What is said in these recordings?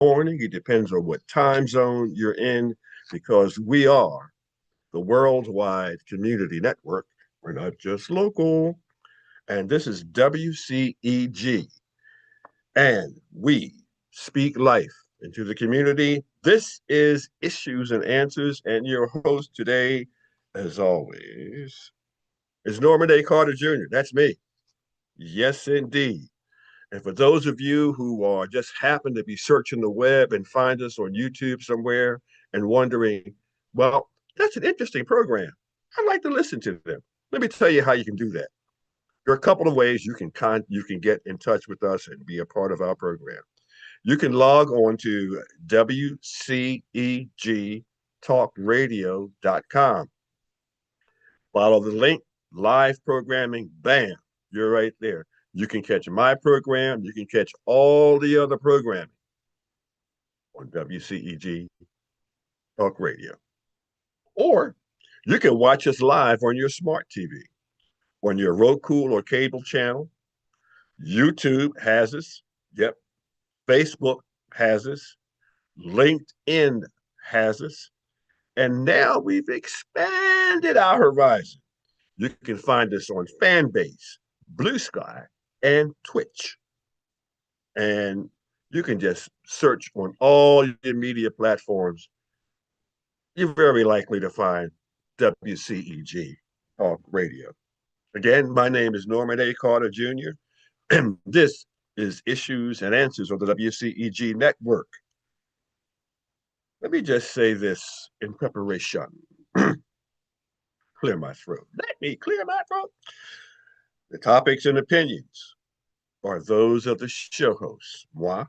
morning. It depends on what time zone you're in, because we are the worldwide community network. We're not just local. And this is WCEG. And we speak life into the community. This is Issues and Answers. And your host today, as always, is Norman A. Carter Jr. That's me. Yes, indeed. And for those of you who are just happen to be searching the web and find us on YouTube somewhere and wondering, well, that's an interesting program. I'd like to listen to them. Let me tell you how you can do that. There are a couple of ways you can get in touch with us and be a part of our program. You can log on to WCEGtalkradio.com. Follow the link, live programming, bam, you're right there. You can catch my program. You can catch all the other programming on WCEG Talk Radio. Or you can watch us live on your smart TV, on your Roku or cable channel. YouTube has us. Yep. Facebook has us. LinkedIn has us. And now we've expanded our horizon. You can find us on Fanbase, Blue Sky, and Twitch. And you can just search on all your media platforms. You're very likely to find WCEG Talk Radio. Again, my name is Norman A. Carter Jr., and this is Issues and Answers on the WCEG Network. Let me just say this in preparation. Clear my throat. Let me clear my throat. The topics and opinions are those of the show hosts, moi,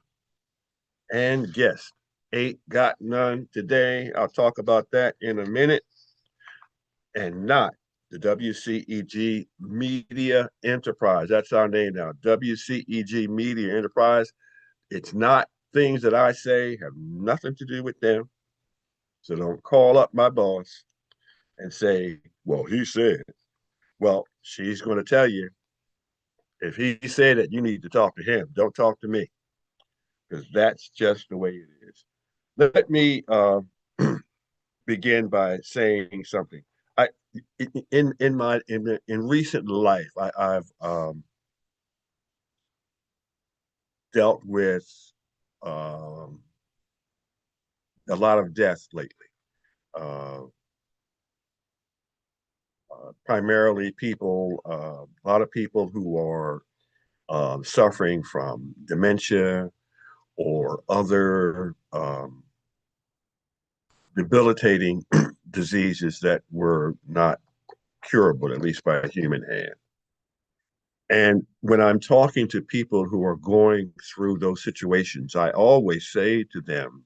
and guests. Ain't got none today. I'll talk about that in a minute. And not the WCEG Media Enterprise. That's our name now. WCEG Media Enterprise. It's not things that I say, have nothing to do with them. So don't call up my boss and say, well, he said. Well, she's going to tell you, if he said it, you need to talk to him. Don't talk to me, because that's just the way it is. Let me begin by saying something. I in recent life, I've dealt with um, a lot of death lately. Uh, Primarily, a lot of people who are suffering from dementia or other debilitating diseases that were not curable, at least by a human hand. And when I'm talking to people who are going through those situations, I always say to them,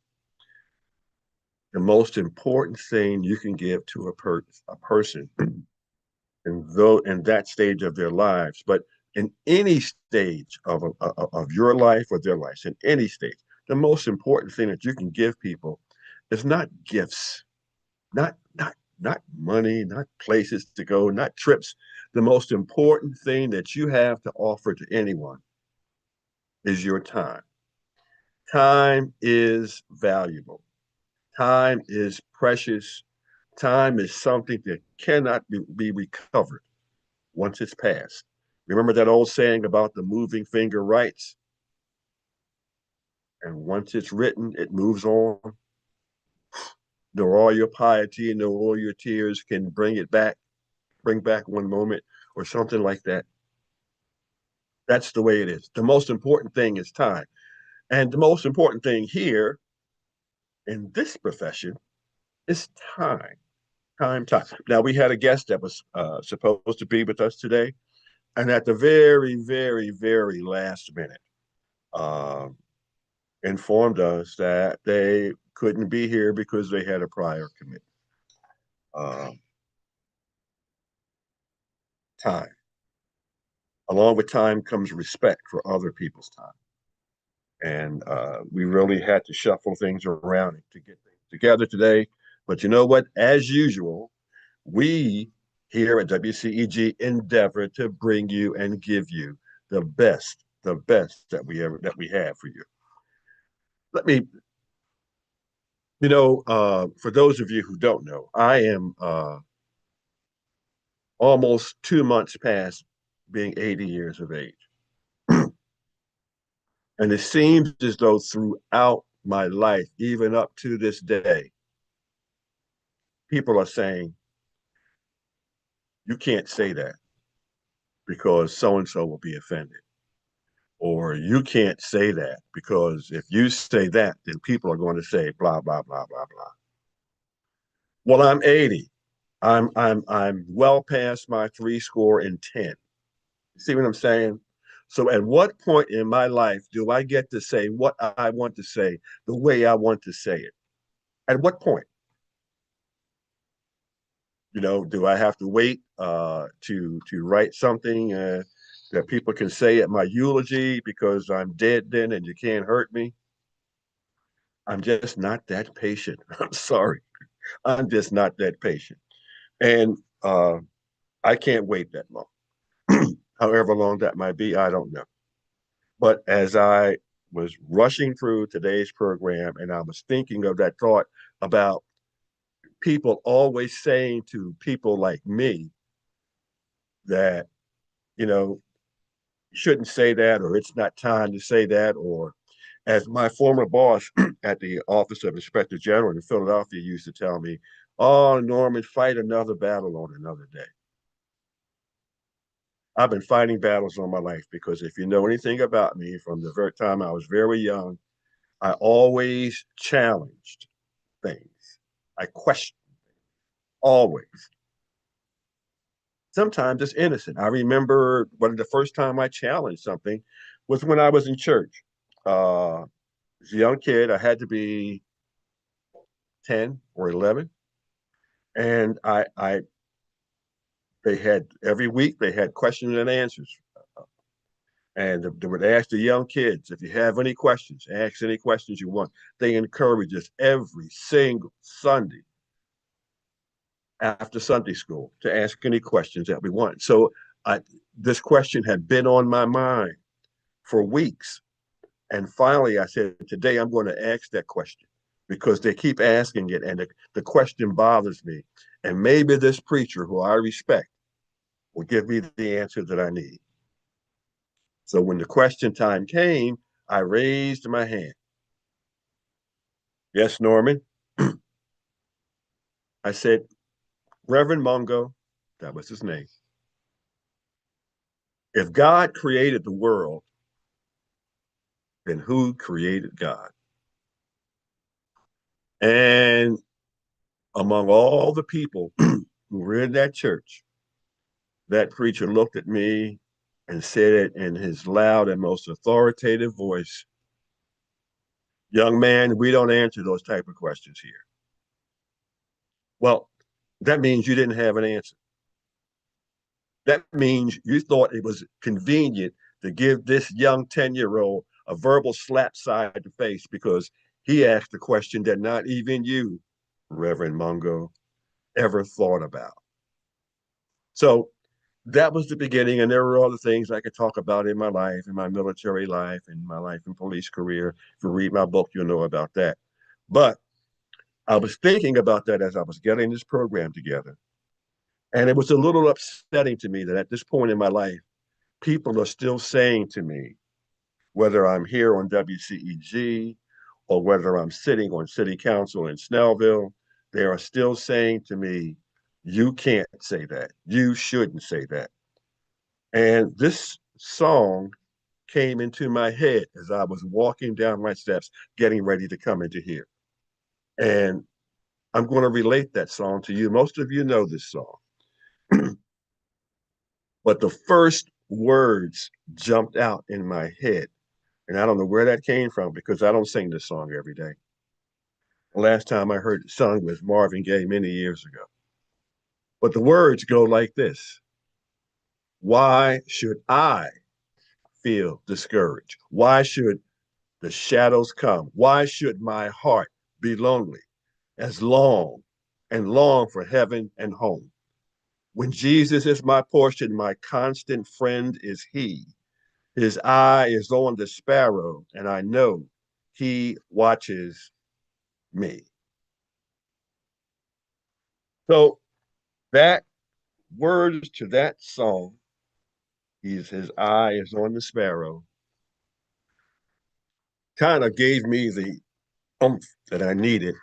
the most important thing you can give to a person in that stage of their lives, but in any stage of your life or their lives, in any stage, the most important thing that you can give people is not gifts, not money, not places to go, not trips. The most important thing that you have to offer to anyone is your time. Time is valuable. Time is precious. Time is something that cannot be recovered once it's passed. Remember that old saying about the moving finger writes? And once it's written, it moves on. Nor all your piety and nor all your tears can bring back one moment or something like that. That's the way it is. The most important thing is time. And the most important thing here in this profession is time. Time. Now, we had a guest that was supposed to be with us today. And at the very, very, very last minute, uh, informed us that they couldn't be here because they had a prior commitment. Uh, Time. Along with time comes respect for other people's time. And we really had to shuffle things around to get things together today. But you know what? As usual, we here at WCEG endeavor to bring you and give you the best that we have for you. let me, for those of you who don't know, I am almost 2 months past being 80 years of age. And it seems as though throughout my life, even up to this day, people are saying, you can't say that because so and so will be offended. Or you can't say that because if you say that, then people are going to say blah, blah, blah, blah, blah. Well, I'm 80. I'm well past my 70. See what I'm saying? So at what point in my life do I get to say what I want to say the way I want to say it? At what point? Do I have to wait to write something that people can say at my eulogy because I'm dead then and you can't hurt me? I'm just not that patient. I'm sorry. I'm just not that patient. And I can't wait that long. However long that might be, I don't know. But as I was rushing through today's program and I was thinking of that thought about people always saying to people like me that, you know, you shouldn't say that, or it's not time to say that, or as my former boss at the Office of Inspector General in Philadelphia used to tell me, oh, Norman, fight another battle on another day. I've been fighting battles all my life because if you know anything about me from the very time I was very young, I always challenged things. I questioned always. Sometimes it's innocent. I remember one of the first time I challenged something was when I was in church. As a young kid, I had to be 10 or 11. And they had every week, they had questions and answers. And they would ask the young kids, if you have any questions, ask any questions you want. They encourage us every single Sunday after Sunday school to ask any questions that we want. So I, this question had been on my mind for weeks. And finally, I said, today I'm going to ask that question because they keep asking it. And the question bothers me. And maybe this preacher, who I respect, will give me the answer that I need. So when the question time came, I raised my hand. Yes, Norman. I said, Reverend Mungo, that was his name. If God created the world, then who created God? And among all the people who were in that church, that preacher looked at me and said it in his loud and most authoritative voice, young man, we don't answer those type of questions here. Well, that means you didn't have an answer. That means you thought it was convenient to give this young 10-year-old a verbal slap side to face because he asked a question that not even you, Reverend Mungo, ever thought about. So that was the beginning. And there were other things I could talk about in my life, in my military life, in my life in police career. If you read my book, you'll know about that. But I was thinking about that as I was getting this program together. And it was a little upsetting to me that at this point in my life, people are still saying to me, whether I'm here on WCEG or whether I'm sitting on city council in Snellville, they are still saying to me, you can't say that. You shouldn't say that. And this song came into my head as I was walking down my steps, getting ready to come into here. And I'm going to relate that song to you. Most of you know this song. But the first words jumped out in my head. And I don't know where that came from because I don't sing this song every day. The last time I heard it sung was Marvin Gaye many years ago. But the words go like this: why should I feel discouraged? Why should the shadows come? Why should my heart be lonely as long and long for heaven and home? When Jesus is my portion, my constant friend is he. His eye is on the sparrow, and I know he watches me. So that words to that song, his eye is on the sparrow, kind of gave me the oomph that I needed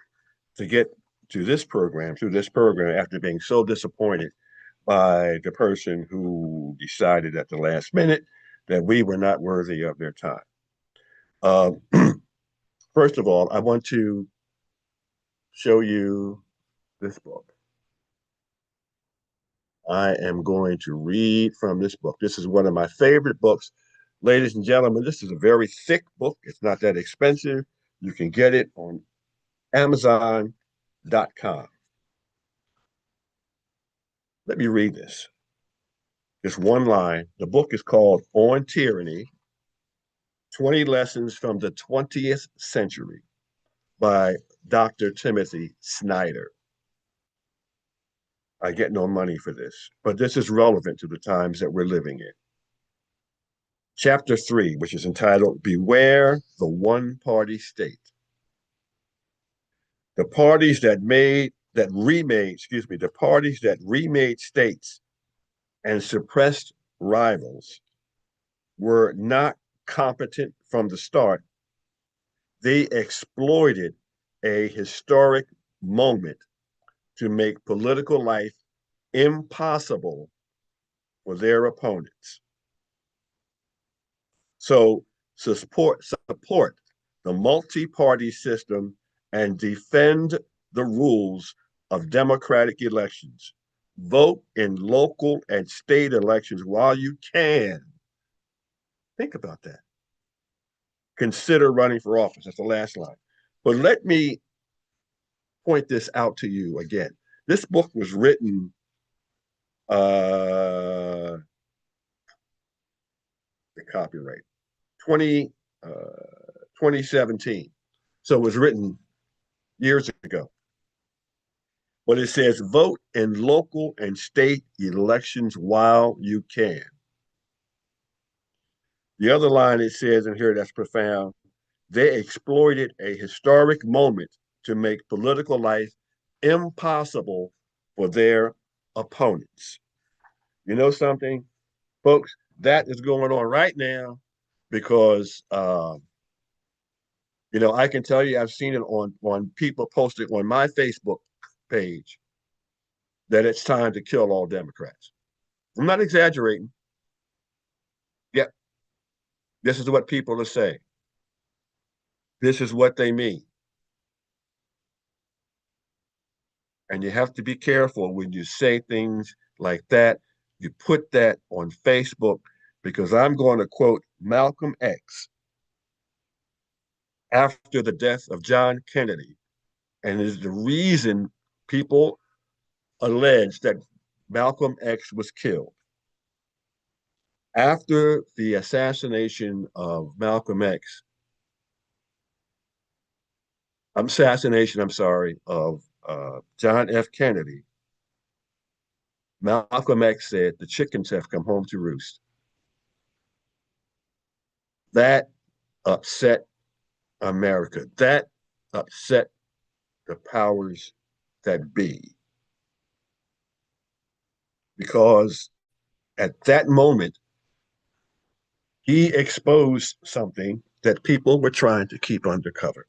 to get through this program after being so disappointed by the person who decided at the last minute that we were not worthy of their time. Uh, First of all, I want to show you this book. I am going to read from this book. This is one of my favorite books. Ladies and gentlemen, this is a very thick book. It's not that expensive. You can get it on Amazon.com. Let me read this. It's one line. The book is called On Tyranny 20 Lessons from the 20th Century by Dr. Timothy Snyder. I get no money for this, but this is relevant to the times that we're living in. Chapter 3, which is entitled Beware the One Party State. The parties that remade states and suppressed rivals were not competent from the start. They exploited a historic moment to make political life impossible for their opponents. So support the multi-party system and defend the rules of democratic elections. Vote in local and state elections while you can. Think about that. Consider running for office. That's the last line. But let me point this out to you again. This book was written the copyright 20 uh 2017. So it was written years ago. But it says vote in local and state elections while you can. The other line it says in here that's profound, they exploited a historic moment to make political life impossible for their opponents. You know something, folks? That is going on right now because I can tell you I've seen it on people posted on my Facebook page that it's time to kill all Democrats. I'm not exaggerating. Yep, this is what people are saying. This is what they mean. And you have to be careful when you say things like that. You put that on Facebook because I'm going to quote Malcolm X after the death of John Kennedy. And is the reason people allege that Malcolm X was killed. After the assassination of Malcolm X, of John F. Kennedy, Malcolm X said, the chickens have come home to roost. That upset America. That upset the powers that be. Because at that moment, he exposed something that people were trying to keep undercover.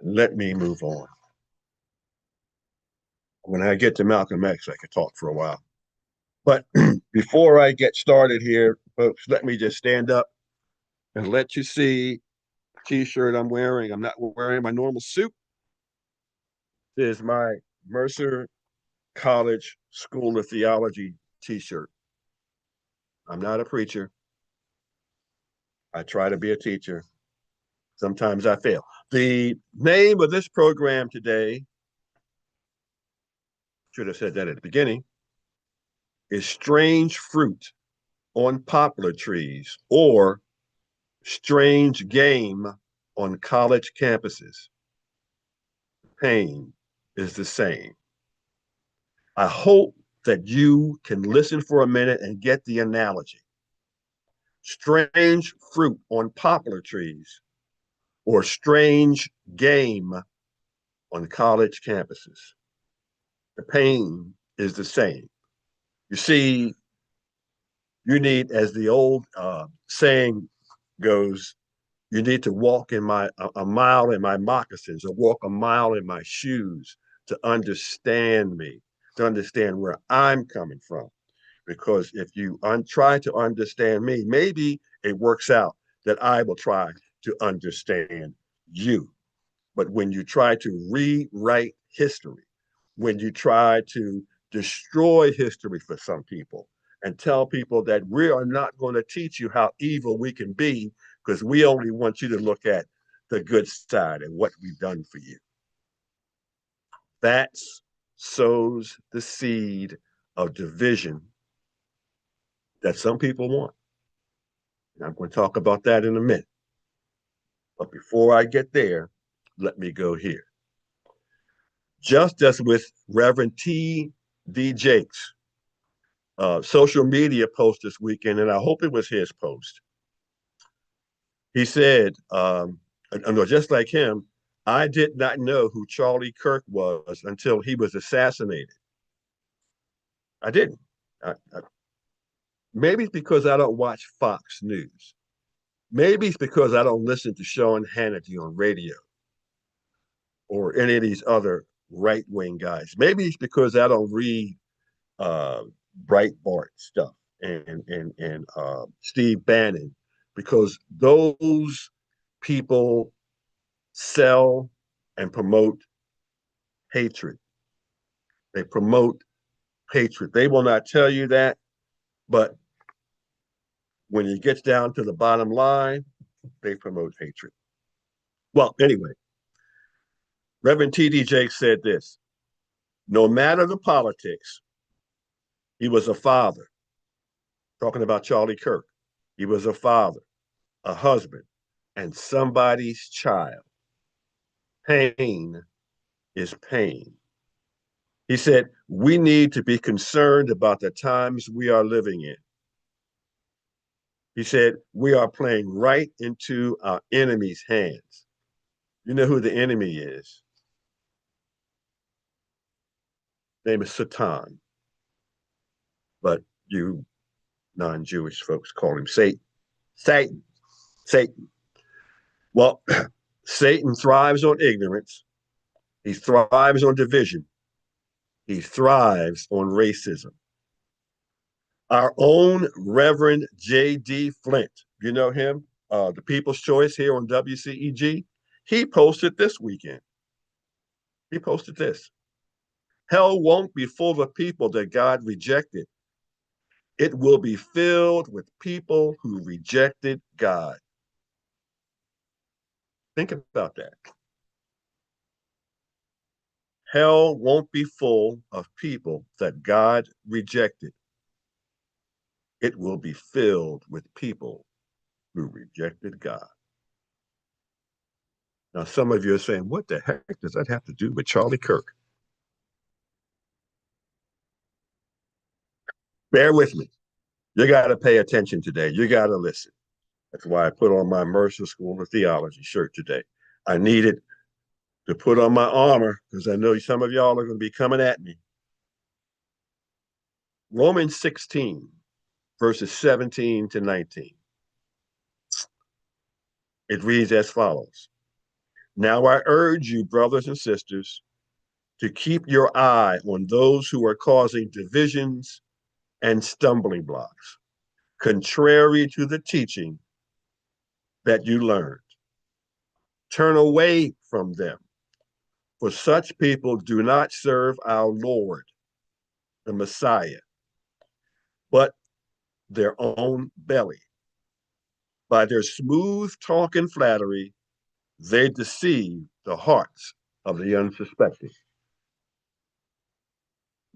Let me move on. When I get to Malcolm X, I could talk for a while. But before I get started here, folks, let me just stand up and let you see the t-shirt I'm wearing. I'm not wearing my normal suit. This is my Mercer College School of Theology t-shirt. I'm not a preacher. I try to be a teacher. Sometimes I fail. The name of this program today, should have said that at the beginning, is Strange Fruit on Poplar Trees, or Strange Game on College Campuses. Pain is the same. I hope that you can listen for a minute and get the analogy. strange fruit on poplar trees, or strange game on college campuses. The pain is the same. You see, you need, as the old saying goes, you need to walk in a mile in my moccasins, or walk a mile in my shoes to understand me, to understand where I'm coming from. Because if you try to understand me, maybe it works out that I will try to understand you. But when you try to rewrite history, when you try to destroy history for some people and tell people that we are not going to teach you how evil we can be because we only want you to look at the good side and what we've done for you. That sows the seed of division that some people want. And I'm going to talk about that in a minute. But before I get there, let me go here. Just as with Reverend T.D. Jakes, social media post this weekend, and I hope it was his post. He said, just like him, I did not know who Charlie Kirk was until he was assassinated. I didn't. Maybe it's because I don't watch Fox News. Maybe it's because I don't listen to Sean Hannity on radio or any of these other right wing guys. Maybe it's because I don't read uh, Breitbart stuff and Steve Bannon, because those people sell and promote hatred. They promote hatred. They will not tell you that, but when it gets down to the bottom line, they promote hatred. Well, anyway, Reverend T.D. Jakes said this: no matter the politics, he was a father. Talking about Charlie Kirk. He was a father, a husband, and somebody's child. Pain is pain. He said, we need to be concerned about the times we are living in. He said, we are playing right into our enemy's hands. You know who the enemy is? His name is Satan, but you non-Jewish folks call him Satan. Satan. Satan. Well, Satan thrives on ignorance. He thrives on division. He thrives on racism. Our own Reverend J.D. Flint, you know him, the People's Choice here on WCEG, he posted this weekend. He posted this: hell won't be full of people that God rejected. It will be filled with people who rejected God. Think about that. Hell won't be full of people that God rejected. It will be filled with people who rejected God. Now, some of you are saying, what the heck does that have to do with Charlie Kirk? Bear with me. You got to pay attention today. You got to listen. That's why I put on my Mercer School of Theology shirt today. I needed to put on my armor because I know some of y'all are going to be coming at me. Romans 16, verses 17 to 19. It reads as follows: now I urge you, brothers and sisters, to keep your eye on those who are causing divisions and stumbling blocks, contrary to the teaching that you learned. Turn away from them, for such people do not serve our Lord, the Messiah, but their own belly. By their smooth talk and flattery, they deceive the hearts of the unsuspecting.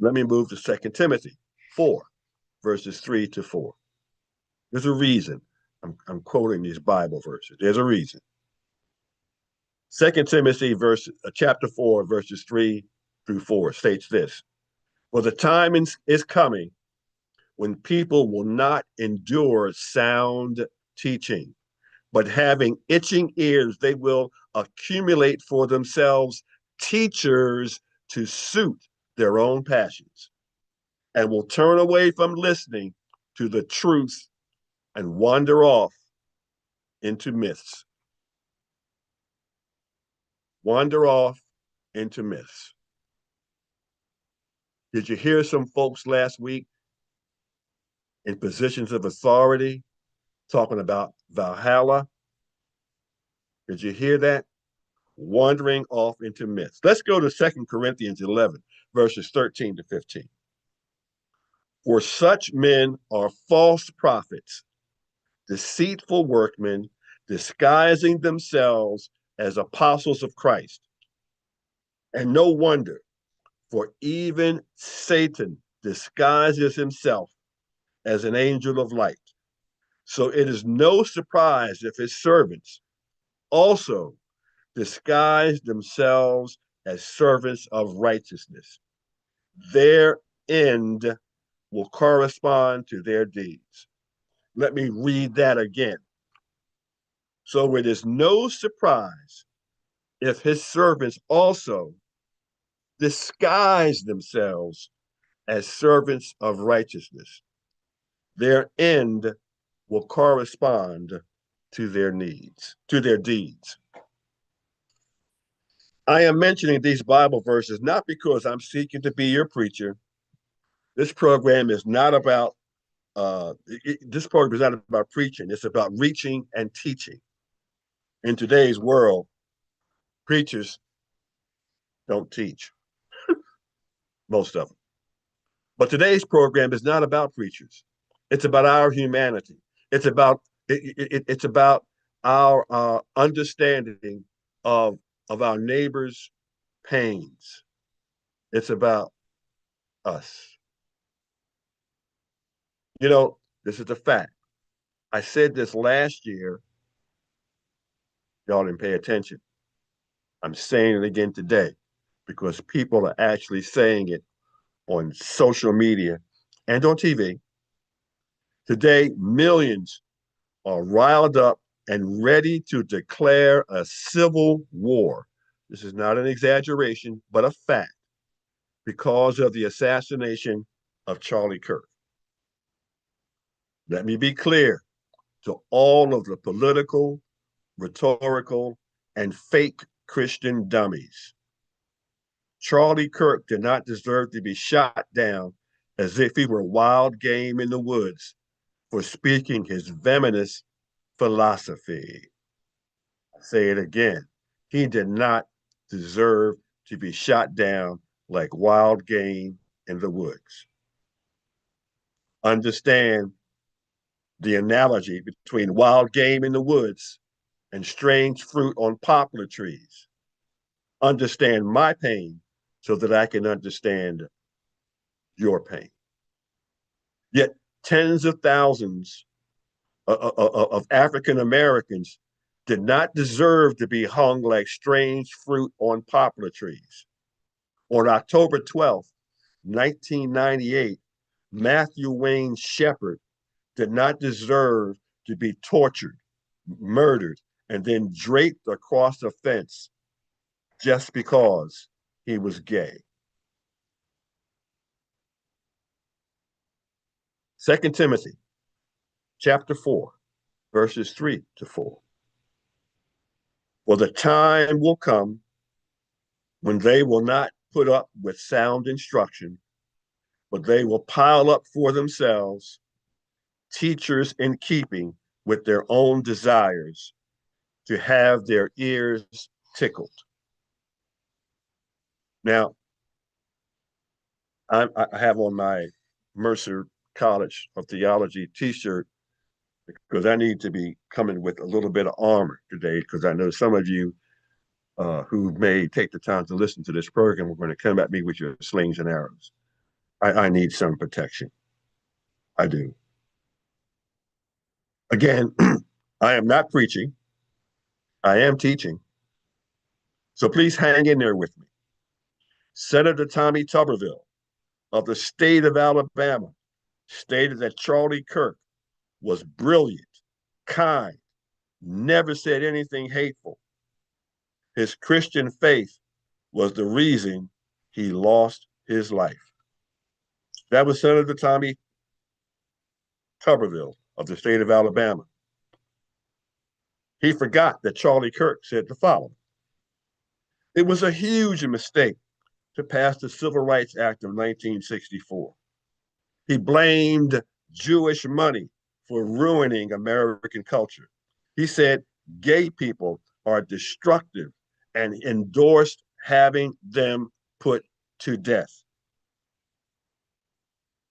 Let me move to 2 Timothy 4, verses 3 to 4. There's a reason I'm quoting these Bible verses. There's a reason. 2 Timothy chapter 4, verses 3 through 4 states this: for the time is coming when people will not endure sound teaching, but having itching ears, they will accumulate for themselves teachers to suit their own passions and will turn away from listening to the truth and wander off into myths. Wander off into myths. Did you hear some folks last week in positions of authority talking about Valhalla? Did you hear that? Wandering off into myths. Let's go to 2 Corinthians 11, verses 13 to 15. For such men are false prophets, deceitful workmen, disguising themselves as apostles of Christ. And no wonder, for even Satan disguises himself as an angel of light. So it is no surprise if his servants also disguise themselves as servants of righteousness. Their end will correspond to their deeds. Let me read that again. So it is no surprise if his servants also disguise themselves as servants of righteousness. Their end will correspond to their needs, to their deeds. I am mentioning these Bible verses not because I'm seeking to be your preacher. This program is not about this program is not about preaching. It's about reaching and teaching. In today's world, preachers don't teach, most of them. But today's program is not about preachers. It's about our humanity. It's about it's about our understanding of our neighbors' pains. It's about us. You know, this is a fact. I said this last year. Y'all didn't pay attention. I'm saying it again today because people are actually saying it on social media and on TV. Today, millions are riled up and ready to declare a civil war. This is not an exaggeration, but a fact because of the assassination of Charlie Kirk. Let me be clear to all of the political, rhetorical, and fake Christian dummies. Charlie Kirk did not deserve to be shot down as if he were wild game in the woods for speaking his venomous philosophy. I say it again. He did not deserve to be shot down like wild game in the woods. Understand the analogy between wild game in the woods and strange fruit on poplar trees. Understand my pain so that I can understand your pain. Yet tens of thousands of African Americans did not deserve to be hung like strange fruit on poplar trees. On October 12th, 1998, Matthew Wayne Shepherd did not deserve to be tortured, murdered, and then draped across a fence just because he was gay. 2 Timothy chapter 4, verses 3 to 4. For the time will come when they will not put up with sound instruction, but they will pile up for themselves teachers in keeping with their own desires to have their ears tickled. Now, I have on my Mercer College of Theology t-shirt because I need to be coming with a little bit of armor today because I know some of you who may take the time to listen to this program are going to come at me with your slings and arrows. I need some protection. I do. Again, I am not preaching. I am teaching. So please hang in there with me. Senator Tommy Tuberville of the state of Alabama stated that Charlie Kirk was brilliant, kind, never said anything hateful. His Christian faith was the reason he lost his life. That was Senator Tommy Tuberville of the state of Alabama. He forgot that Charlie Kirk said the following: "It was a huge mistake to pass the Civil Rights Act of 1964. He blamed Jewish money for ruining American culture. He said gay people are destructive and endorsed having them put to death.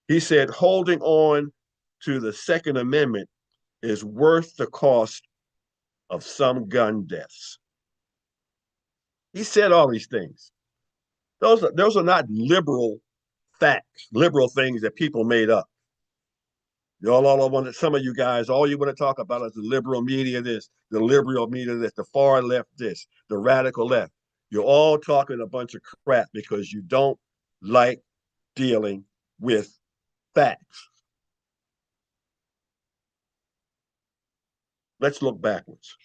He said holding on to the Second Amendment is worth the cost of some gun deaths." He said all these things. Those are not liberal facts, liberal things that people made up. Y'all all want some of you guys, all you want to talk about is the liberal media this, the liberal media this, the far left this, the radical left. You're all talking a bunch of crap because you don't like dealing with facts. Let's look backwards.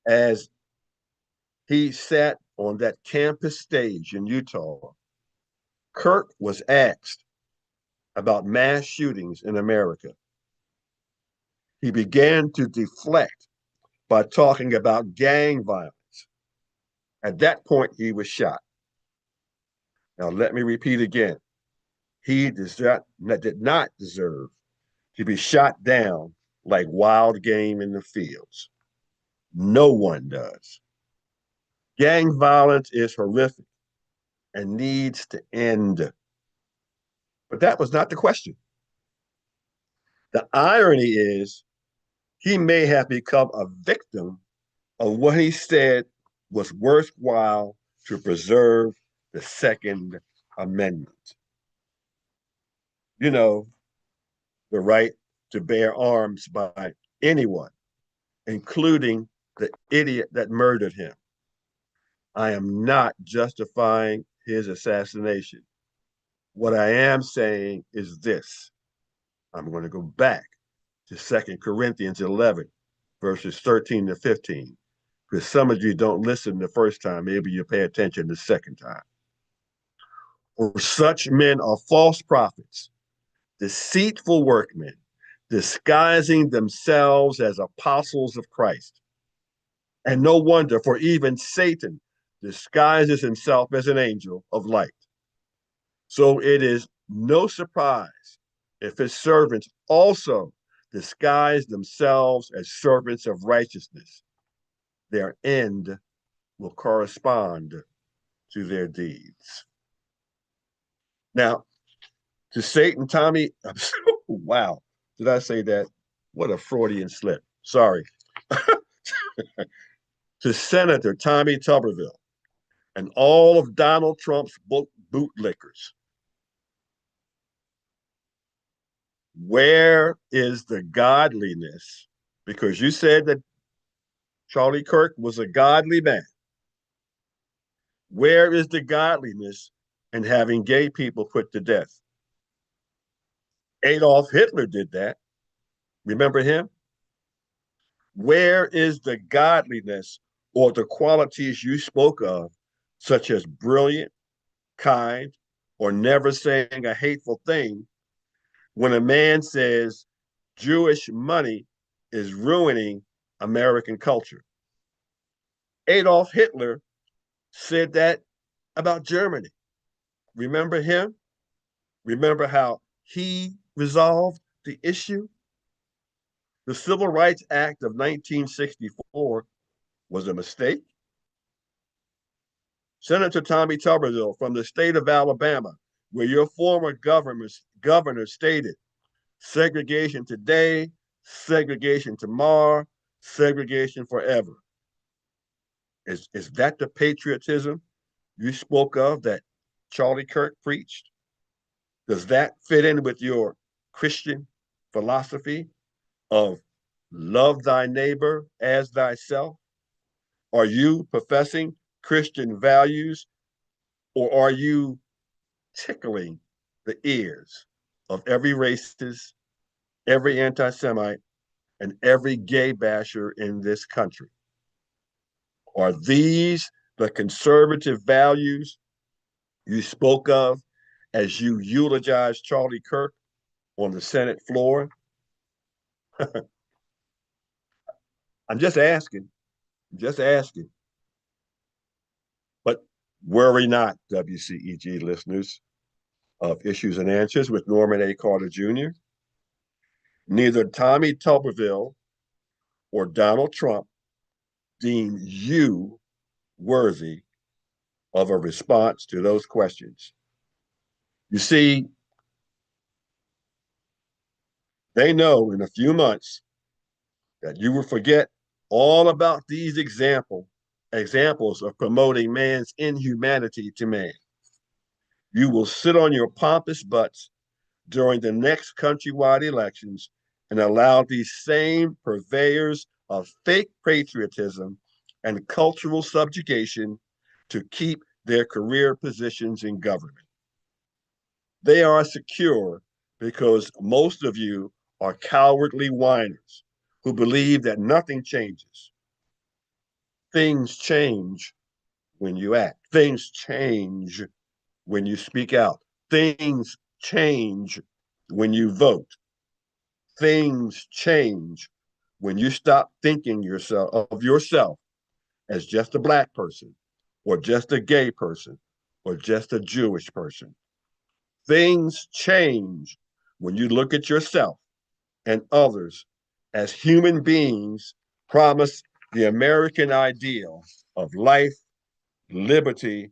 As he sat on that campus stage in Utah, Kirk was asked about mass shootings in America. He began to deflect by talking about gang violence. At that point, he was shot. Now, let me repeat again. He did not deserve to be shot down like wild game in the fields. No one does. Gang violence is horrific and needs to end. But that was not the question. The irony is he may have become a victim of what he said was worthwhile to preserve the Second Amendment. You know, the right to bear arms by anyone, including the idiot that murdered him. I am not justifying his assassination. What I am saying is this. I'm going to go back to 2 Corinthians 11, verses 13 to 15, because some of you don't listen the first time. Maybe you pay attention the second time. For such men are false prophets, deceitful workmen, disguising themselves as apostles of Christ. And no wonder, for even Satan disguises himself as an angel of light. So it is no surprise if his servants also disguise themselves as servants of righteousness. Their end will correspond to their deeds. Now, to Satan, Tommy, wow, did I say that? What a Freudian slip. Sorry. To Senator Tommy Tuberville and all of Donald Trump's bootlickers, where is the godliness? Because you said that Charlie Kirk was a godly man. Where is the godliness in having gay people put to death? Adolf Hitler did that. Remember him? Where is the godliness or the qualities you spoke of, such as brilliant, kind, or never saying a hateful thing, when a man says Jewish money is ruining American culture? Adolf Hitler said that about Germany. Remember him? Remember how he resolved the issue? The Civil Rights Act of 1964 was a mistake. Senator Tommy Tuberville from the state of Alabama, where your former governor stated segregation today, segregation tomorrow, segregation forever. Is that the patriotism you spoke of that Charlie Kirk preached? Does that fit in with your Christian philosophy of love thy neighbor as thyself? Are you professing Christian values, or are you tickling the ears of every racist, every anti-Semite, and every gay basher in this country. Are these the conservative values you spoke of as you eulogized Charlie Kirk on the Senate floor? I'm just asking. But worry not, WCEG listeners of Issues and Answers with Norman A. Carter Jr. Neither Tommy Tuberville or Donald Trump deem you worthy of a response to those questions. You see, they know in a few months that you will forget all about these examples of promoting man's inhumanity to man. You will sit on your pompous butts during the next countrywide elections and allow these same purveyors of fake patriotism and cultural subjugation to keep their career positions in government. They are secure because most of you are cowardly whiners who believe that nothing changes. Things change when you act. Things change when you speak out. Things change when you vote. Things change when you stop thinking of yourself as just a black person or just a gay person or just a Jewish person. Things change when you look at yourself and others as human beings promised the American ideal of life, liberty,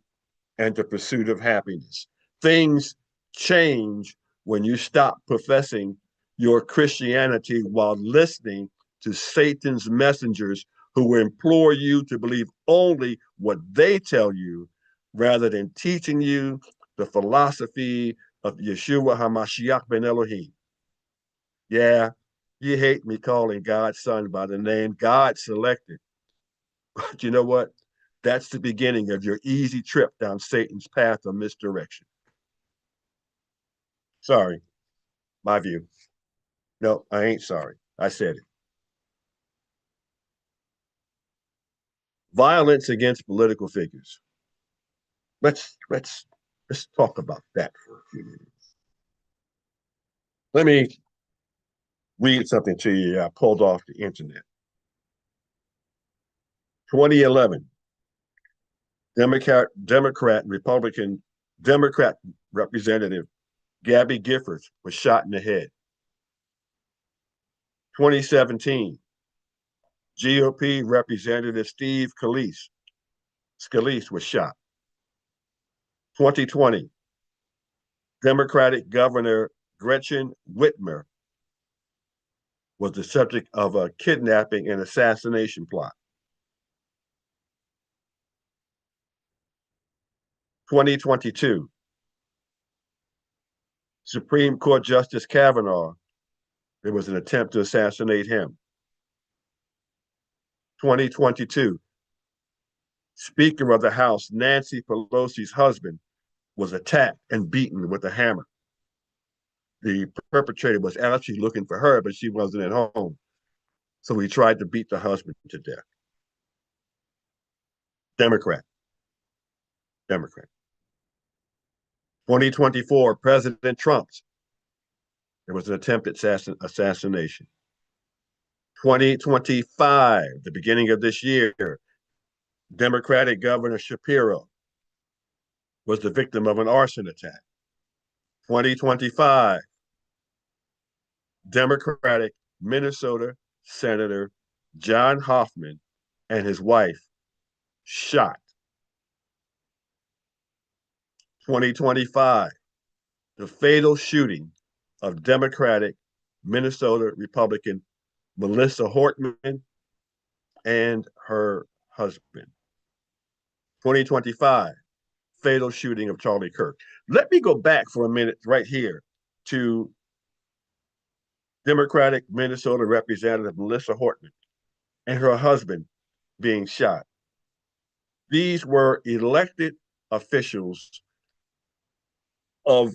and the pursuit of happiness. Things change when you stop professing your Christianity while listening to Satan's messengers who implore you to believe only what they tell you rather than teaching you the philosophy of Yeshua HaMashiach ben Elohim. Yeah, you hate me calling God's son by the name God selected. But you know what? That's the beginning of your easy trip down Satan's path of misdirection. Sorry, my view. No, I ain't sorry. I said it. Violence against political figures. Let's talk about that for a few minutes. Let me read something to you I pulled off the internet. 2011, Democrat Representative Gabby Giffords was shot in the head. 2017, GOP Representative Steve Scalise was shot. 2020, Democratic Governor Gretchen Whitmer was the subject of a kidnapping and assassination plot. 2022, Supreme Court Justice Kavanaugh, there was an attempt to assassinate him. 2022, Speaker of the House Nancy Pelosi's husband was attacked and beaten with a hammer. The perpetrator was actually looking for her, but she wasn't at home. So he tried to beat the husband to death. Democrat. 2024, President Trump's. There was an attempted assassination. 2025, the beginning of this year, Democratic Governor Shapiro was the victim of an arson attack. 2025, Democratic Minnesota Senator John Hoffman and his wife shot. 2025, the fatal shooting of Democratic Minnesota Republican Melissa Hortman and her husband. 2025, fatal shooting of Charlie Kirk. Let me go back for a minute right here to Democratic Minnesota Representative Melissa Hortman and her husband being shot. These were elected officials of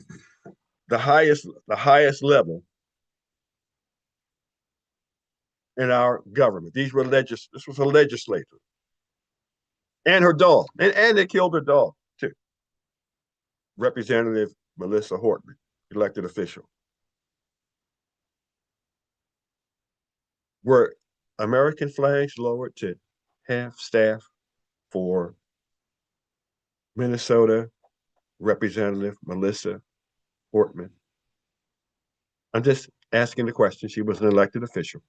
the highest level in our government. This was a legislator and her dog. And they killed her dog too. Representative Melissa Hortman, elected official. Were American flags lowered to half staff for Minnesota Representative Melissa Hortman? I'm just asking the question. She was an elected official.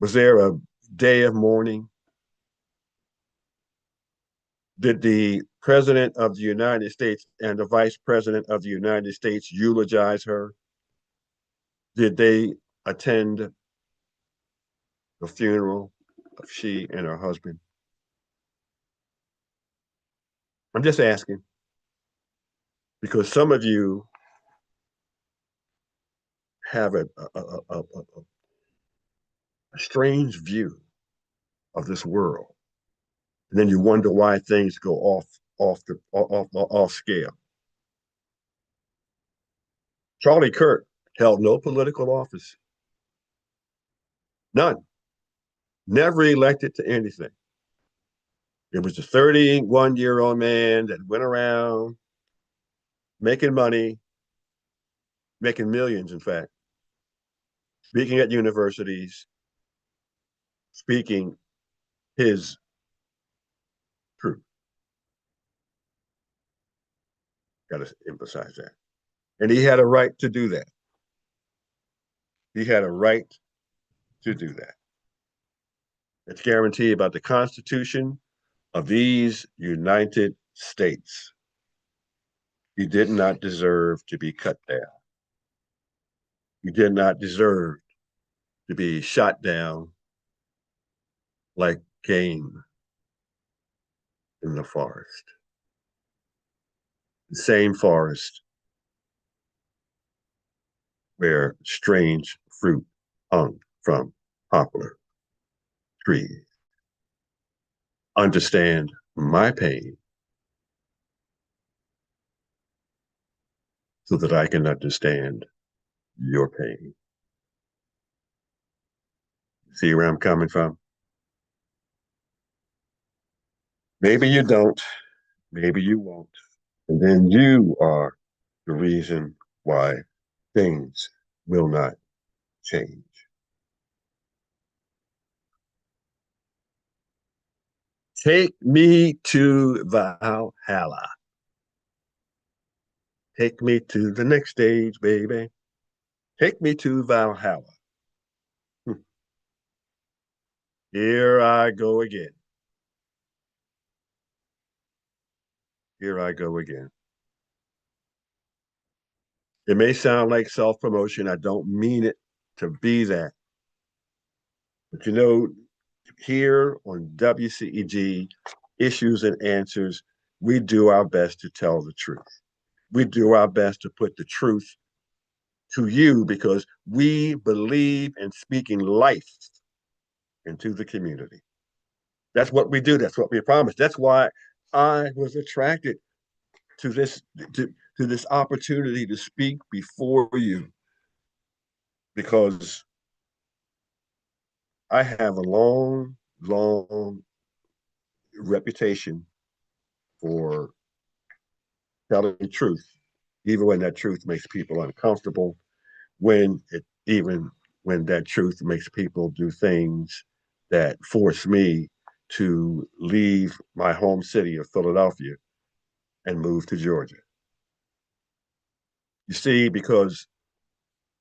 Was there a day of mourning? Did the President of the United States and the Vice President of the United States eulogize her? Did they attend the funeral of she and her husband? I'm just asking because some of you have a strange view of this world, and then you wonder why things go off scale. Charlie Kirk held no political office, none, never elected to anything. It was a 31-year-old man that went around making money, making millions, in fact, speaking at universities, speaking his truth. Got to emphasize that. And he had a right to do that. He had a right to do that. It's guaranteed by the Constitution of these United States. He did not deserve to be cut down. He did not deserve to be shot down like game in the forest. The same forest where strange fruit hung from poplar trees. Understand my pain so that I can understand your pain. See where I'm coming from? Maybe you don't, maybe you won't. And then you are the reason why things will not change. Take me to Valhalla. Take me to the next stage, baby. Take me to Valhalla. Here I go again. Here I go again. It may sound like self promotion. I don't mean it to be that. But here on WCEG, Issues and Answers, we do our best to tell the truth. We do our best to put the truth to you because we believe in speaking life into the community. That's what we do. That's what we promise. That's why I was attracted to this to this opportunity to speak before you because I have a long reputation for telling the truth, even when that truth makes people uncomfortable, even when that truth makes people do things that force me to leave my home city of Philadelphia and move to Georgia. You see, because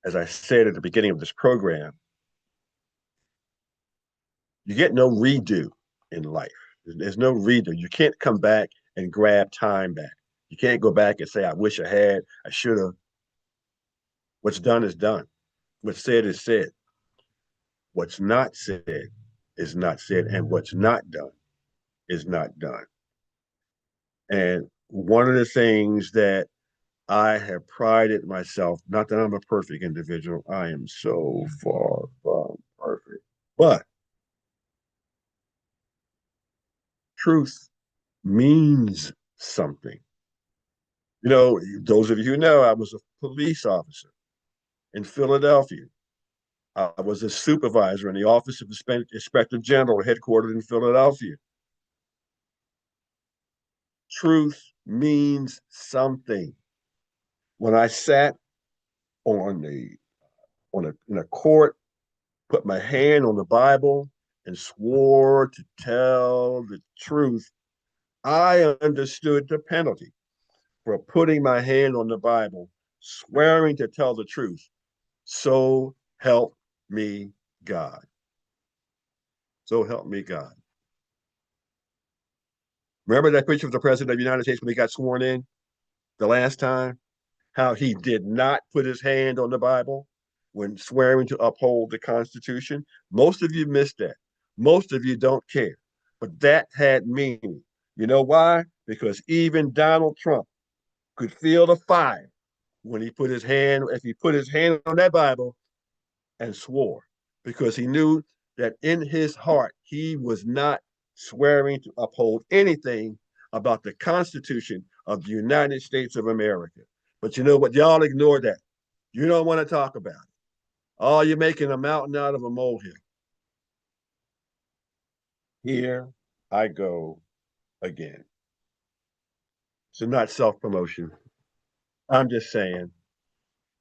as I said at the beginning of this program, you get no redo in life. There's no redo. You can't come back and grab time back. You can't go back and say, I wish I had, I should have. What's done is done. What's said is said. What's not said is not said. And what's not done is not done. And one of the things that I have prided myself, not that I'm a perfect individual, I am so far from perfect, but truth means something. You know, those of you who know, I was a police officer in Philadelphia. I was a supervisor in the Office of Inspector General, headquartered in Philadelphia. Truth means something. When I sat on the in a court, put my hand on the Bible, and swore to tell the truth, I understood the penalty for putting my hand on the Bible, swearing to tell the truth. So help me God. So help me God. Remember that picture of the president of the United States when he got sworn in the last time? How he did not put his hand on the Bible when swearing to uphold the Constitution? Most of you missed that. Most of you don't care. But that had meaning. You know why? Because even Donald Trump could feel the fire when he put his hand, if he put his hand on that Bible and swore, because he knew that in his heart he was not swearing to uphold anything about the Constitution of the United States of America. But you know what? Y'all ignore that. You don't want to talk about it. Oh, you're making a mountain out of a molehill. Here I go again. So, not self promotion. I'm just saying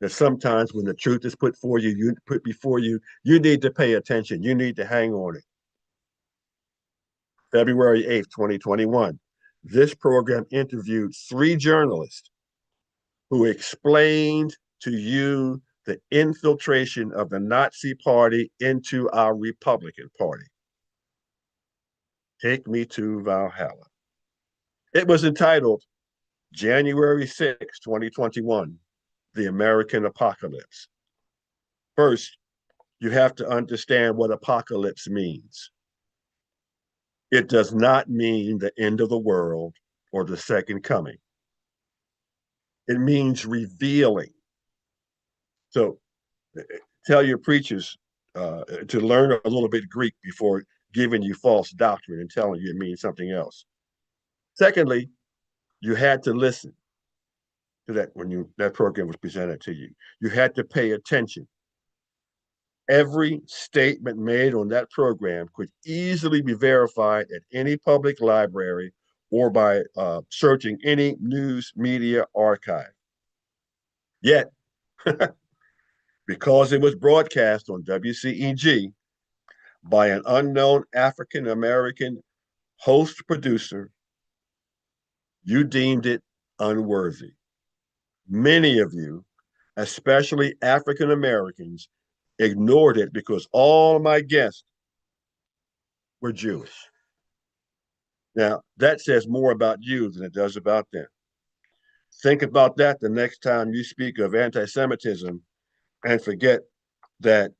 that sometimes when the truth is put before you, you need to pay attention. You need to hang on it. February 8th, 2021. This program interviewed three journalists who explained to you the infiltration of the Nazi Party into our Republican Party. Take me to Valhalla. It was entitled January 6, 2021, The American Apocalypse. First, you have to understand what apocalypse means. It does not mean the end of the world or the second coming. It means revealing. So tell your preachers to learn a little bit Greek before giving you false doctrine and telling you it means something else. Secondly, you had to listen to that when that program was presented to you. You had to pay attention. Every statement made on that program could easily be verified at any public library or by searching any news media archive. Yet, because it was broadcast on WCEG by an unknown African American host producer, you deemed it unworthy. Many of you, especially African Americans, ignored it because all my guests were Jewish. Now, that says more about you than it does about them. Think about that the next time you speak of anti Semitism and forget that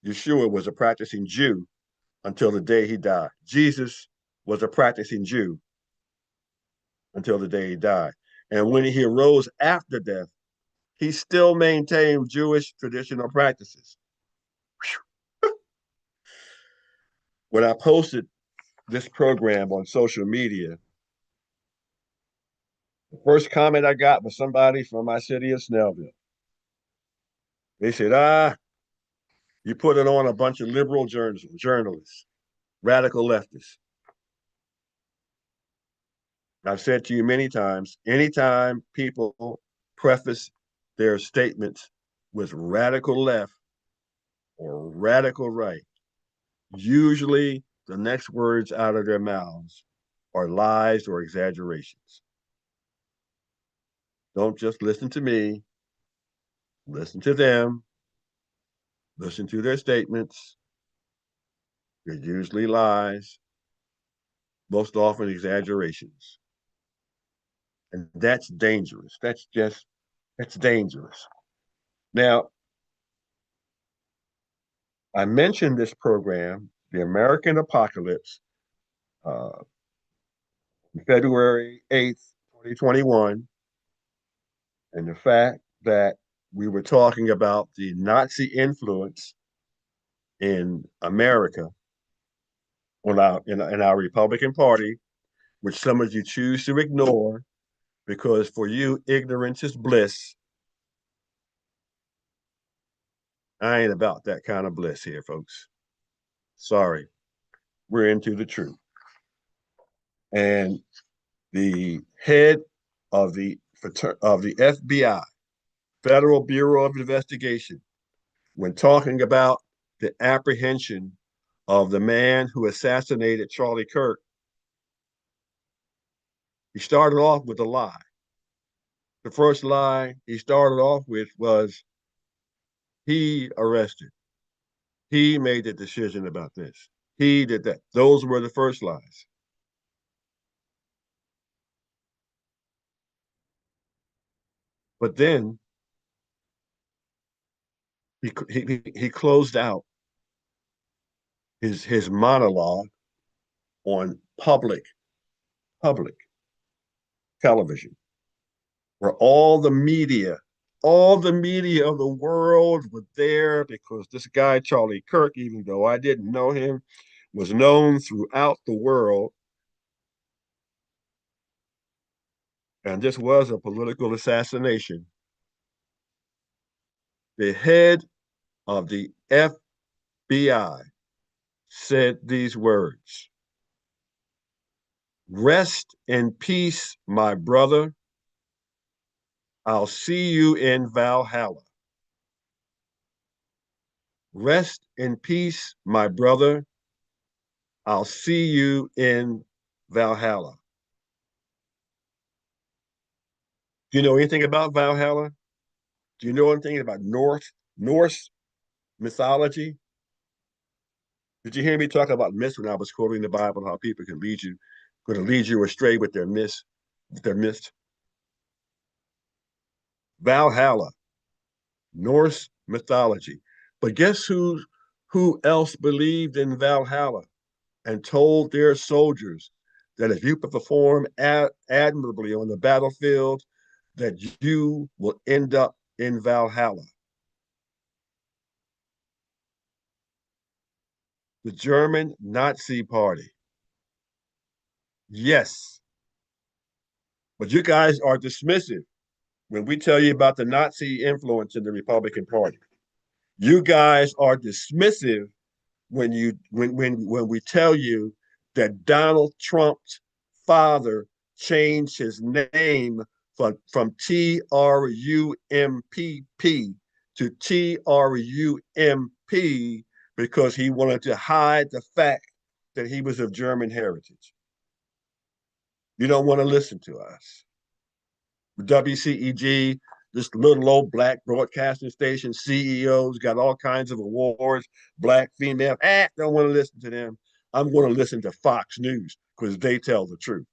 Yeshua was a practicing Jew until the day he died. Jesus was a practicing Jew until the day he died. And when he arose after death, he still maintained Jewish traditional practices. When I posted this program on social media, the first comment I got was somebody from my city of Snellville. They said, you put it on a bunch of liberal journalists, radical leftists. I've said to you many times, anytime people preface their statements with radical left or radical right, usually the next words out of their mouths are lies or exaggerations. Don't just listen to me, listen to them, listen to their statements. They're usually lies, most often exaggerations. And that's dangerous. That's dangerous. Now, I mentioned this program, The American Apocalypse, uh, February 8th, 2021, and the fact that we were talking about the Nazi influence in America in our Republican Party, which some of you choose to ignore because for you, ignorance is bliss. I ain't about that kind of bliss here, folks. Sorry, we're into the truth. And the head of the FBI, Federal Bureau of Investigation, when talking about the apprehension of the man who assassinated Charlie Kirk, he started off with a lie. The first lie he started off with was he arrested. He made the decision about this. He did that. Those were the first lies. But then he closed out his monologue on public television, where all the media of the world were there because this guy Charlie Kirk, even though I didn't know him, was known throughout the world, and this was a political assassination. The head of the FBI said these words: "Rest in peace, my brother. I'll see you in Valhalla. Rest in peace, my brother. I'll see you in Valhalla." Do you know anything about Valhalla? Do you know anything about Norse mythology? Did you hear me talk about myths when I was quoting the Bible? How people can going to lead you astray with their myths. Valhalla, Norse mythology. But guess who else believed in Valhalla and told their soldiers that if you perform admirably on the battlefield, that you will end up in Valhalla? The German Nazi Party. Yes, but you guys are dismissive when we tell you about the Nazi influence in the Republican Party. You guys are dismissive when we tell you that Donald Trump's father changed his name from TRUMPP to TRUMP because he wanted to hide the fact that he was of German heritage. You don't want to listen to us. WCEG, this little old black broadcasting station, CEOs got all kinds of awards, black, female. Don't want to listen to them. I'm going to listen to Fox News because they tell the truth.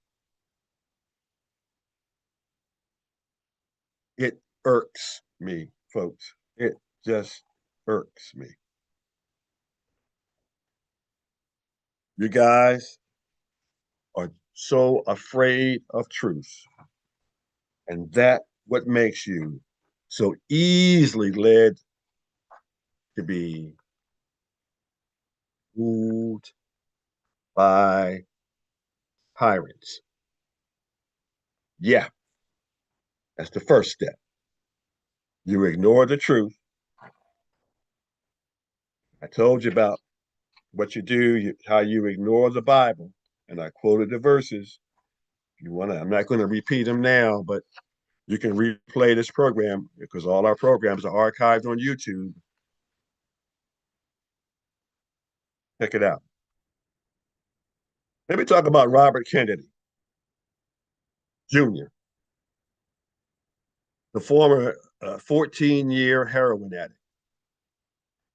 It irks me, folks. It just irks me. You guys are so afraid of truth, and that what makes you so easily led to be ruled by tyrants. Yeah, that's the first step. You ignore the truth. I told you about what you do, how you ignore the Bible, and I quoted the verses. If you want to, I'm not going to repeat them now, but you can replay this program because all our programs are archived on YouTube. Check it out. Let me talk about Robert Kennedy Jr., the former 14-year heroin addict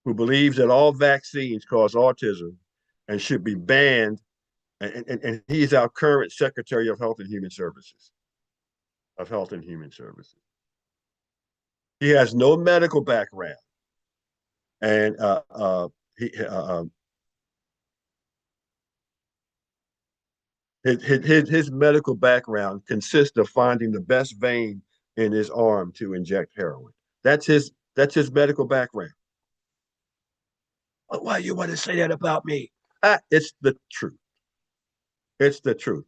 who believes that all vaccines cause autism and should be banned. And he's our current Secretary of Health and Human Services. He has no medical background, and he, his medical background consists of finding the best vein in his arm to inject heroin. That's his medical background. Well, why you want to say that about me? It's the truth. It's the truth.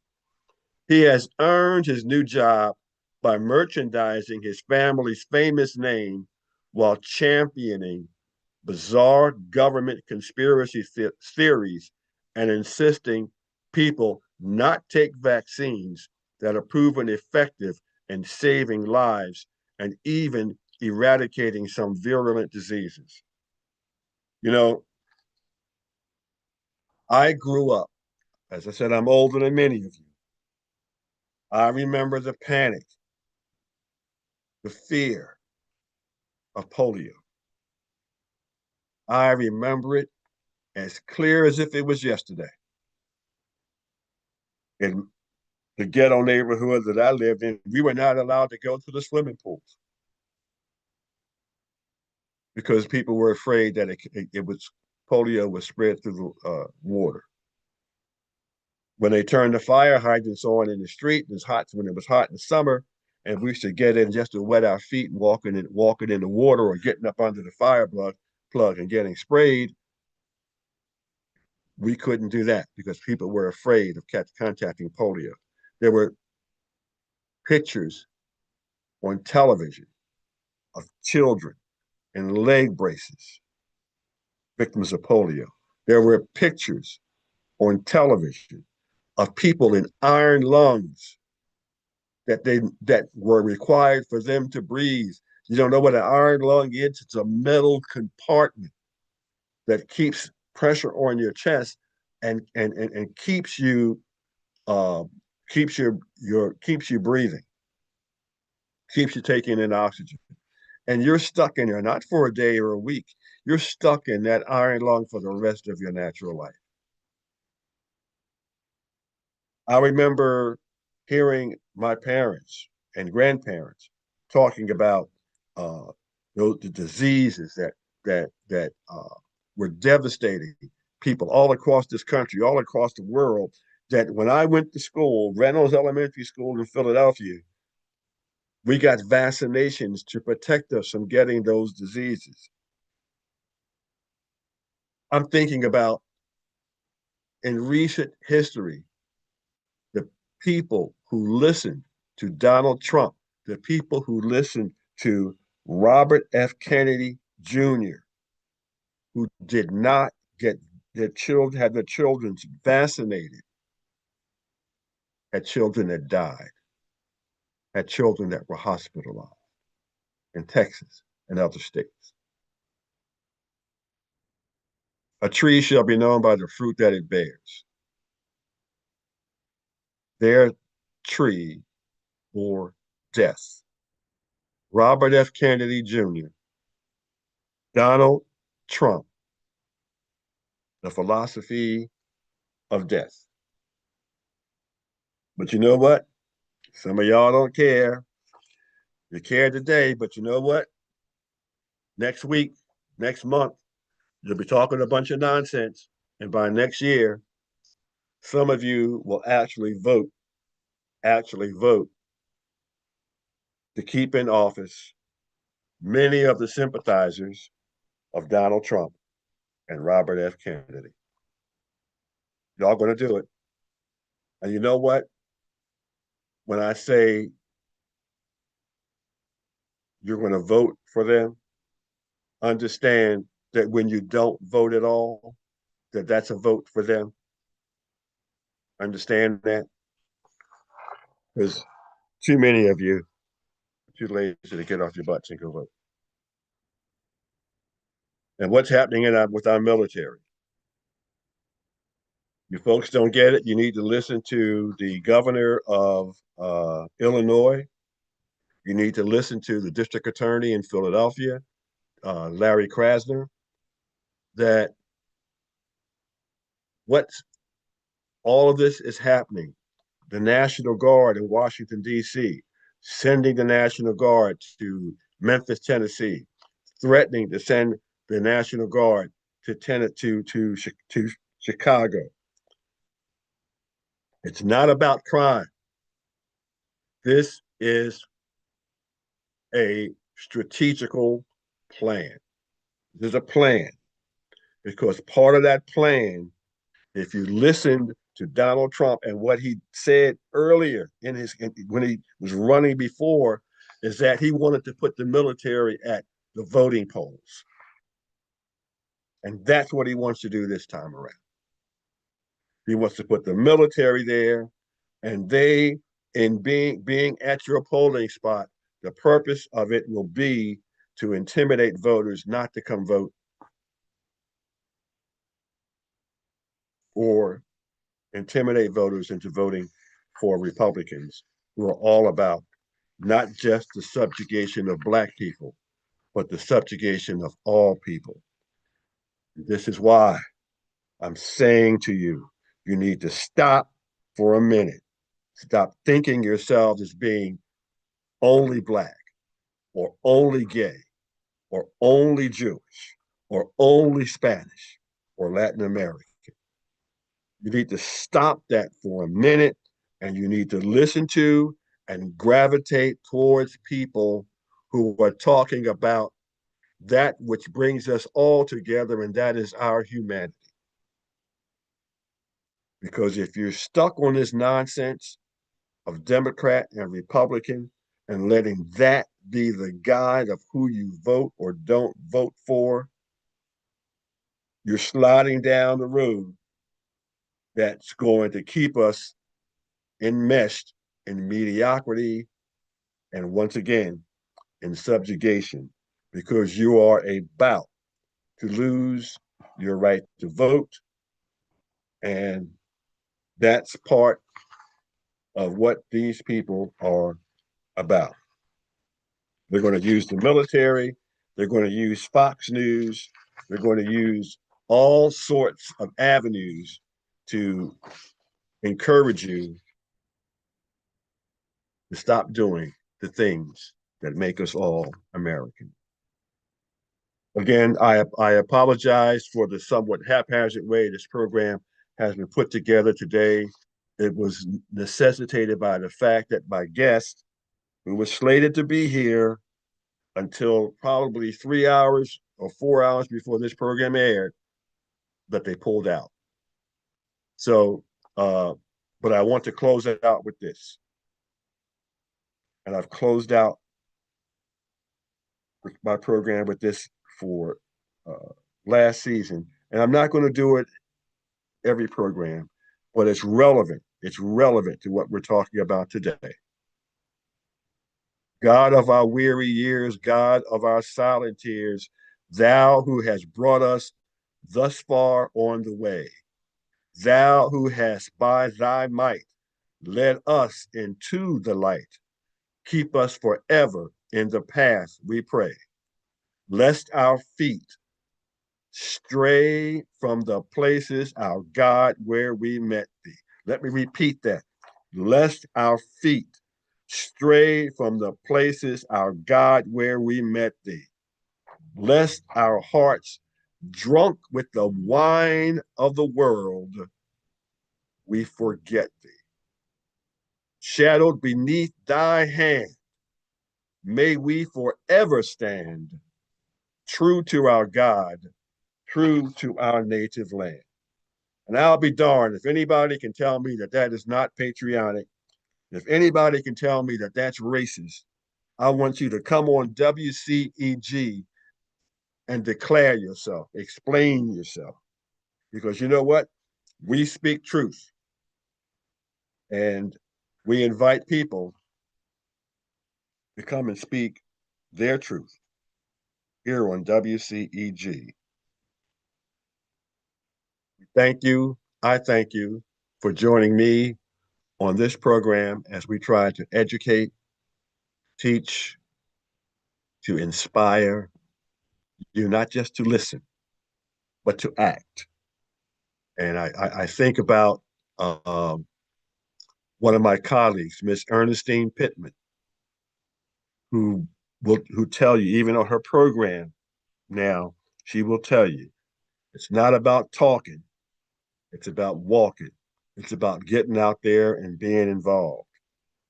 He has earned his new job by merchandising his family's famous name while championing bizarre government conspiracy theories and insisting people not take vaccines that are proven effective in saving lives and even eradicating some virulent diseases. You know, I grew up, as I said, I'm older than many of you. I remember the panic, the fear of polio. I remember it as clear as if it was yesterday. In the ghetto neighborhood that I lived in, we were not allowed to go to the swimming pools because people were afraid that it was polio was spread through the water. When they turned the fire hydrants on in the street, it was hot when it was hot in the summer, and we should get in just to wet our feet and walking in the water or getting up under the fire plug and getting sprayed. We couldn't do that because people were afraid of contacting polio. There were pictures on television of children in leg braces, victims of polio. There were pictures on television of people in iron lungs that were required for them to breathe. You don't know what an iron lung is? It's a metal compartment that keeps pressure on your chest and keeps you uh, keeps you breathing, keeps you taking in oxygen. And you're stuck in there, not for a day or a week. You're stuck in that iron lung for the rest of your natural life. I remember hearing my parents and grandparents talking about uh, the diseases that were devastating people all across this country, all across the world. That when I went to school, Reynolds Elementary School in Philadelphia, we got vaccinations to protect us from getting those diseases. I'm thinking about in recent history, the people who listened to Donald Trump, the people who listened to Robert F. Kennedy Jr., who did not get their children, had their children vaccinated, had children that died, had children that were hospitalized in Texas and other states. A tree shall be known by the fruit that it bears. Their tree bore death. Robert F. Kennedy Jr., Donald Trump, the philosophy of death. But you know what? Some of y'all don't care. You care today, but you know what? Next week, next month, you'll be talking a bunch of nonsense. And by next year, some of you will actually vote to keep in office many of the sympathizers of Donald Trump and Robert F. Kennedy. Y'all going to do it. And you know what? When I say you're going to vote for them, understand that when you don't vote at all, that's a vote for them. Understand that? Because too many of you are too lazy to get off your butts and go vote. And what's happening with our military? You folks don't get it. You need to listen to the governor of Illinois. You need to listen to the district attorney in Philadelphia, Larry Krasner, that what all of this is happening. The National Guard in Washington, D.C., sending the National Guard to Memphis, Tennessee, threatening to send the National Guard to Chicago. It's not about crime. This is a strategical plan. There's a plan because part of that plan, if you listened to Donald Trump and what he said earlier when he was running before is that he wanted to put the military at the voting polls. And that's what he wants to do this time around. He wants to put the military there, and in being at your polling spot, the purpose of it will be to intimidate voters not to come vote or intimidate voters into voting for Republicans who are all about not just the subjugation of Black people, but the subjugation of all people. This is why I'm saying to you, you need to stop for a minute. Stop thinking yourselves as being only Black or only gay or only Jewish or only Spanish or Latin American. You need to stop that for a minute and you need to listen to and gravitate towards people who are talking about that which brings us all together, and that is our humanity. Because if you're stuck on this nonsense of Democrat and Republican and letting that be the guide of who you vote or don't vote for, you're sliding down the road that's going to keep us enmeshed in mediocrity and once again in subjugation because you are about to lose your right to vote. And that's part of what these people are about. They're going to use the military, they're going to use Fox News, they're going to use all sorts of avenues to encourage you to stop doing the things that make us all American. Again, I apologize for the somewhat haphazard way this program has been put together today. It was necessitated by the fact that my guest, who was slated to be here until probably 3 hours or 4 hours before this program aired, that they pulled out. So, but I want to close it out with this. And I've closed out my program with this for last season. And I'm not going to do it every program, but it's relevant. It's relevant to what we're talking about today. God of our weary years, God of our silent tears, thou who has brought us thus far on the way, thou who hast by thy might led us into the light, keep us forever in the path, we pray, lest our feet stray from the places, our God, where we met thee. Let me repeat that. Lest our feet stray from the places, our God, where we met thee. Lest our hearts, drunk with the wine of the world, we forget thee. Shadowed beneath thy hand, may we forever stand true to our God, true to our native land. And I'll be darned if anybody can tell me that that is not patriotic. If anybody can tell me that that's racist, I want you to come on WCEG and declare yourself, explain yourself. Because you know what? We speak truth. And we invite people to come and speak their truth here on WCEG. Thank you. I thank you for joining me on this program as we try to educate, teach, to inspire you, not just to listen, but to act. And I think about one of my colleagues, Miss Ernestine Pittman, who tell you, even on her program now, she will tell you, it's not about talking, it's about walking. It's about getting out there and being involved.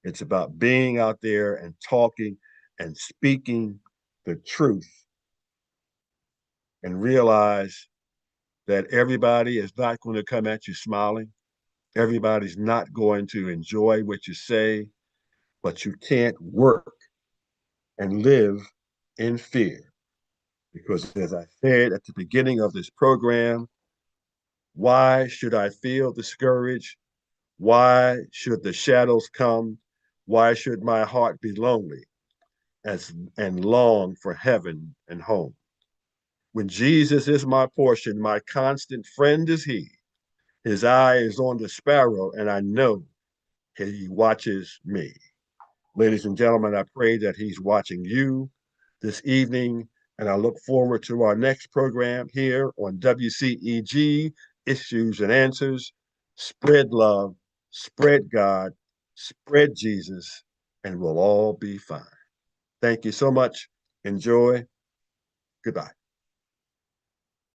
It's about being out there and talking and speaking the truth and realize that everybody is not going to come at you smiling. Everybody's not going to enjoy what you say, but you can't work and live in fear. Because as I said at the beginning of this program, why should I feel discouraged? Why should the shadows come? Why should my heart be lonely and long for heaven and home? When Jesus is my portion, my constant friend is he. His eye is on the sparrow, and I know he watches me. Ladies and gentlemen, I pray that he's watching you this evening, and I look forward to our next program here on WCEG Issues and Answers. Spread love, spread God, spread Jesus, and we'll all be fine. Thank you so much. Enjoy. Goodbye.